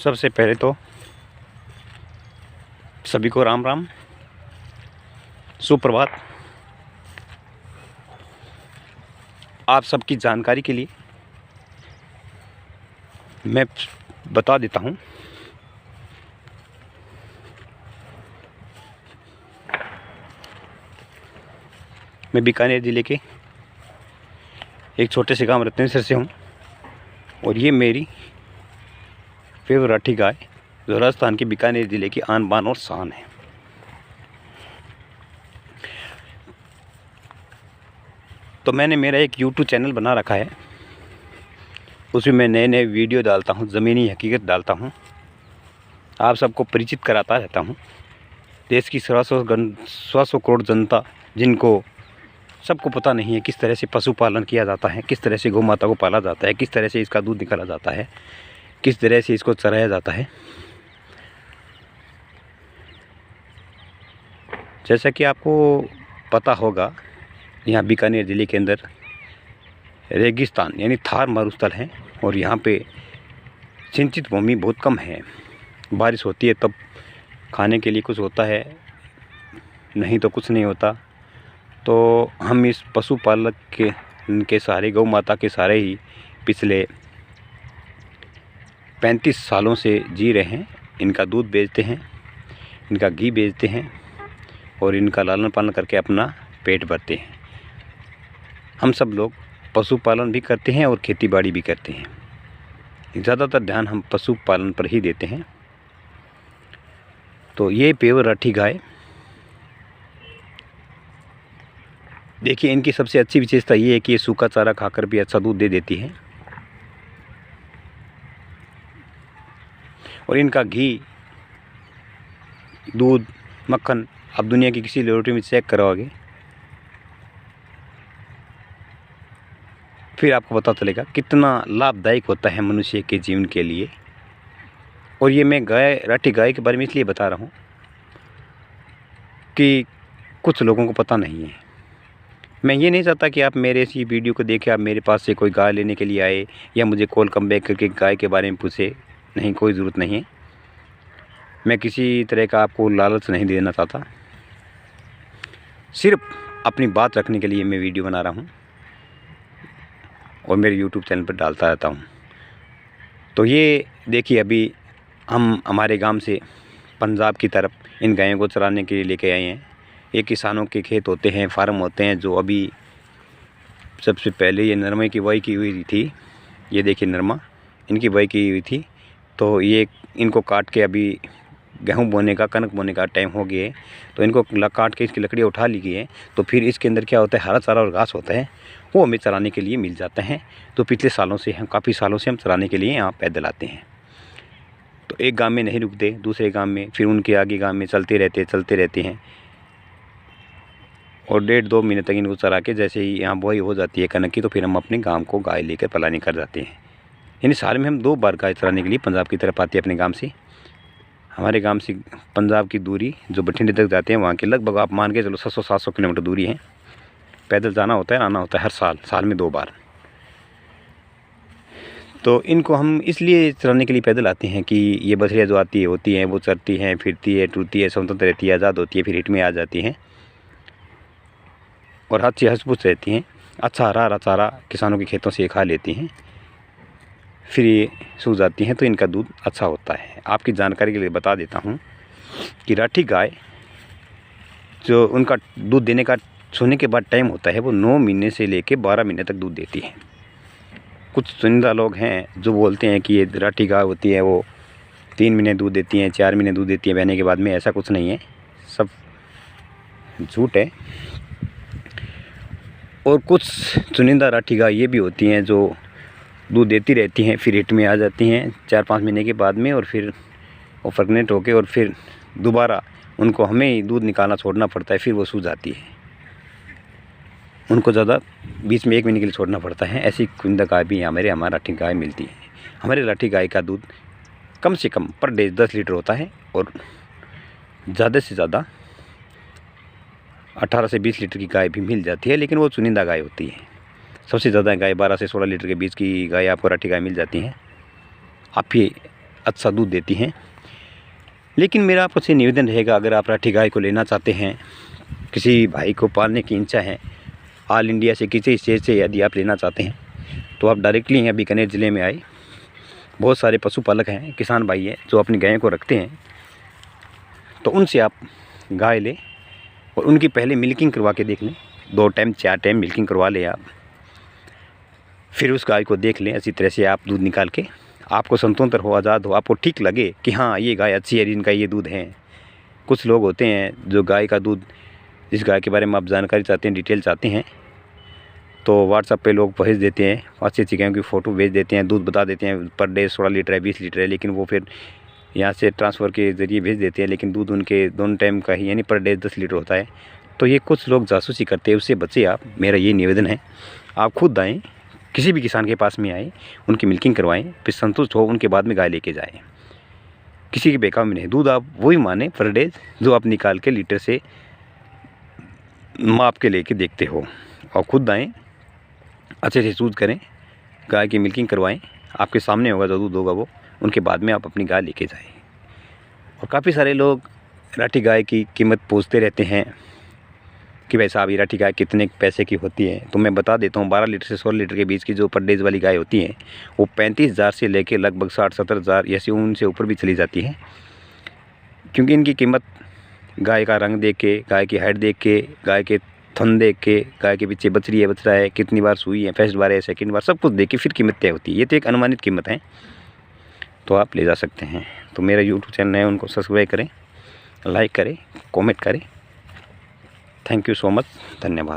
सबसे पहले तो सभी को राम राम, सुप्रभात। आप सबकी जानकारी के लिए मैं बता देता हूँ। मैं बीकानेर ज़िले के एक छोटे से गांव रत्नेश्वर से हूँ और ये मेरी फेवरेट राठी गाय जो राजस्थान के बीकानेर ज़िले की आन बान और शान है। तो मैंने मेरा एक YouTube चैनल बना रखा है, उसमें मैं नए नए वीडियो डालता हूँ, ज़मीनी हकीकत डालता हूँ, आप सबको परिचित कराता रहता हूँ। देश की 100 करोड़ जनता जिनको सबको पता नहीं है किस तरह से पशुपालन किया जाता है, किस तरह से गौ माता को पाला जाता है, किस तरह से इसका दूध निकाला जाता है, किस तरह से इसको चराया जाता है। जैसा कि आपको पता होगा, यहाँ बीकानेर ज़िले के अंदर रेगिस्तान यानी थार मरुस्थल है और यहाँ पे सिंचित भूमि बहुत कम है। बारिश होती है तब खाने के लिए कुछ होता है, नहीं तो कुछ नहीं होता। तो हम इस पशुपालक के सहारे, गौ माता के सहारे ही पिछले 35 सालों से जी रहे हैं। इनका दूध बेचते हैं, इनका घी बेचते हैं और इनका लालन पालन करके अपना पेट भरते हैं। हम सब लोग पशुपालन भी करते हैं और खेती बाड़ी भी करते हैं। ज़्यादातर ध्यान हम पशुपालन पर ही देते हैं। तो ये पेवर राठी गाय देखिए, इनकी सबसे अच्छी विशेषता ये है कि ये सूखा चारा खाकर भी अच्छा दूध दे देती है और इनका घी, दूध, मक्खन आप दुनिया की किसी लेबोरेटरी में चेक करवाओगे फिर आपको पता चलेगा कितना लाभदायक होता है मनुष्य के जीवन के लिए। और ये मैं राठी गाय के बारे में इसलिए बता रहा हूँ कि कुछ लोगों को पता नहीं है। मैं ये नहीं चाहता कि आप मेरे इसी वीडियो को देखें, आप मेरे पास से कोई गाय लेने के लिए आए या मुझे कॉल कम बैक करके गाय के बारे में पूछे। नहीं, कोई ज़रूरत नहीं है। मैं किसी तरह का आपको लालच नहीं देना चाहता, सिर्फ अपनी बात रखने के लिए मैं वीडियो बना रहा हूँ और मेरे YouTube चैनल पर डालता रहता हूँ। तो ये देखिए, अभी हम हमारे गांव से पंजाब की तरफ इन गायों को चराने के लिए लेके आए हैं। ये किसानों के खेत होते हैं, फार्म होते हैं, जो अभी सबसे पहले ये नरमे की बुआई की हुई थी। ये देखिए नरमा, इनकी बुआई की हुई थी। तो ये इनको काट के अभी गेहूँ बोने का, कनक बोने का टाइम हो गया है, तो इनको काट के इसकी लकड़ियाँ उठा ली गई है। तो फिर इसके अंदर क्या होता है, हरा चारा और घास होता है, वो हमें चराने के लिए मिल जाता है। तो पिछले सालों से हम काफ़ी सालों से हम चराने के लिए यहाँ पैदल आते हैं। तो एक गांव में नहीं रुकते, दूसरे गांव में, फिर उनके आगे गांव में चलते रहते हैं और 1.5-2 महीने तक इनको चरा के जैसे ही यहाँ बुआई हो जाती है कनक की, तो फिर हम अपने गांव को गाय लेकर पलानी कर जाते हैं। यानी साल में हम 2 बार गाय चराने के लिए पंजाब की तरफ आते हैं अपने गांव से। हमारे गांव से पंजाब की दूरी जो बठिंडे तक जाते हैं, वहाँ के लगभग आप मान के चलो 600-700 किलोमीटर दूरी है। पैदल जाना होता है, आना होता है हर साल में 2 बार। तो इनको हम इसलिए चराने के लिए पैदल आते हैं कि ये बछड़ियाँ जो आती है होती हैं, वो चरती हैं, फिरती है, टूटती है, स्वतंत्र रहती है, आज़ाद होती है, फिर हिट में आ जाती हैं और अच्छी हंस-पुस रहती हैं। अच्छा हरा चारा किसानों के खेतों से खा लेती हैं, फिर ये सो जाती हैं। तो इनका दूध अच्छा होता है। आपकी जानकारी के लिए बता देता हूँ कि राठी गाय जो उनका दूध देने का सोने के बाद टाइम होता है, वो 9 महीने से लेके 12 महीने तक दूध देती है। कुछ चुनिंदा लोग हैं जो बोलते हैं कि ये राठी गाय होती है वो 3 महीने दूध देती हैं, 4 महीने दूध देती है बहने के बाद में। ऐसा कुछ नहीं है, सब झूठ है। और कुछ चुनिंदा राठी गाय ये भी होती हैं जो दूध देती रहती हैं, फिर हिट में आ जाती हैं 4-5 महीने के बाद में, और फिर वो प्रेग्नेंट होके और फिर दोबारा उनको हमें ही दूध निकालना छोड़ना पड़ता है, फिर वो सूझ जाती है। उनको ज़्यादा बीच में 1 महीने के लिए छोड़ना पड़ता है। ऐसी चुनिंदा गाय भी हमारी राठी गाय मिलती है। हमारे राठी गाय का दूध कम से कम पर डे 10 लीटर होता है और ज़्यादा से ज़्यादा 18 से 20 लीटर की गाय भी मिल जाती है, लेकिन वो चुनिंदा गाय होती है। सबसे ज़्यादा गाय 12 से 16 लीटर के बीच की गाय आपको राठी गाय मिल जाती हैं। आप भी अच्छा दूध देती हैं। लेकिन मेरा आपसे निवेदन रहेगा, अगर आप राठी गाय को लेना चाहते हैं, किसी भाई को पालने की इच्छा है, ऑल इंडिया से किसी स्टेट से यदि आप लेना चाहते हैं, तो आप डायरेक्टली यहाँ बीकानेर ज़िले में आए। बहुत सारे पशुपालक हैं, किसान भाई हैं जो अपनी गायों को रखते हैं, तो उनसे आप गाय लें और उनकी पहले मिल्किंग करवा के देख लें। 2 टाइम 4 टाइम मिल्किंग करवा लें आप, फिर उस गाय को देख लें अच्छी तरह से। आप दूध निकाल के आपको संतुष्ट हो, आज़ाद हो, आपको ठीक लगे कि हाँ ये गाय अच्छी है, इनका ये दूध है। कुछ लोग होते हैं जो गाय का दूध, जिस गाय के बारे में आप जानकारी चाहते हैं, डिटेल चाहते हैं, तो व्हाट्सएप पे लोग भेज देते हैं, अच्छी अच्छी गायों की फ़ोटो भेज देते हैं, दूध बता देते हैं पर डे 16 लीटर है, 20 लीटर है, लेकिन वो फिर यहाँ से ट्रांसफ़र के ज़रिए भेज देते हैं, लेकिन दूध उनके दोनों टाइम का ही यानी पर डे 10 लीटर होता है। तो ये कुछ लोग जासूसी करते हैं, उससे बचे आप। मेरा ये निवेदन है, आप खुद आएँ, किसी भी किसान के पास में आएँ, उनकी मिल्किंग करवाएँ, फिर संतुष्ट हो, उनके बाद में गाय लेके जाएँ। किसी के बेकाम में नहीं, दूध आप वही माने पर डे जो आप निकाल के लीटर से माप के लेके देखते हो। और खुद आएँ, अच्छे से दूध करें, गाय की मिल्किंग करवाएं, आपके सामने होगा जो दूध होगा वो, उनके बाद में आप अपनी गाय लेके जाएं। और काफ़ी सारे लोग राठी गाय की कीमत पूछते रहते हैं कि भाई साहब ये राठी गाय कितने पैसे की होती है। तो मैं बता देता हूँ, 12 लीटर से 16 लीटर के बीच की जो पर डेज वाली गाय होती हैं, वो 35,000 से लेके लगभग 60-70 हज़ार ऐसे उनसे ऊपर भी चली जाती हैं। क्योंकि इनकी कीमत गाय का रंग देख के, गाय की हाइट देख के, गाय के थन देख के, गाय के पीछे बछड़ी है बछड़ा है, कितनी बार सुई है, फर्स्ट बार है, सेकंड बार, सब कुछ देख के फिर कीमत तय होती है। ये तो एक अनुमानित कीमत है, तो आप ले जा सकते हैं। तो मेरा यूट्यूब चैनल है, उनको सब्सक्राइब करें, लाइक करें, कमेंट करें। थैंक यू सो मच, धन्यवाद।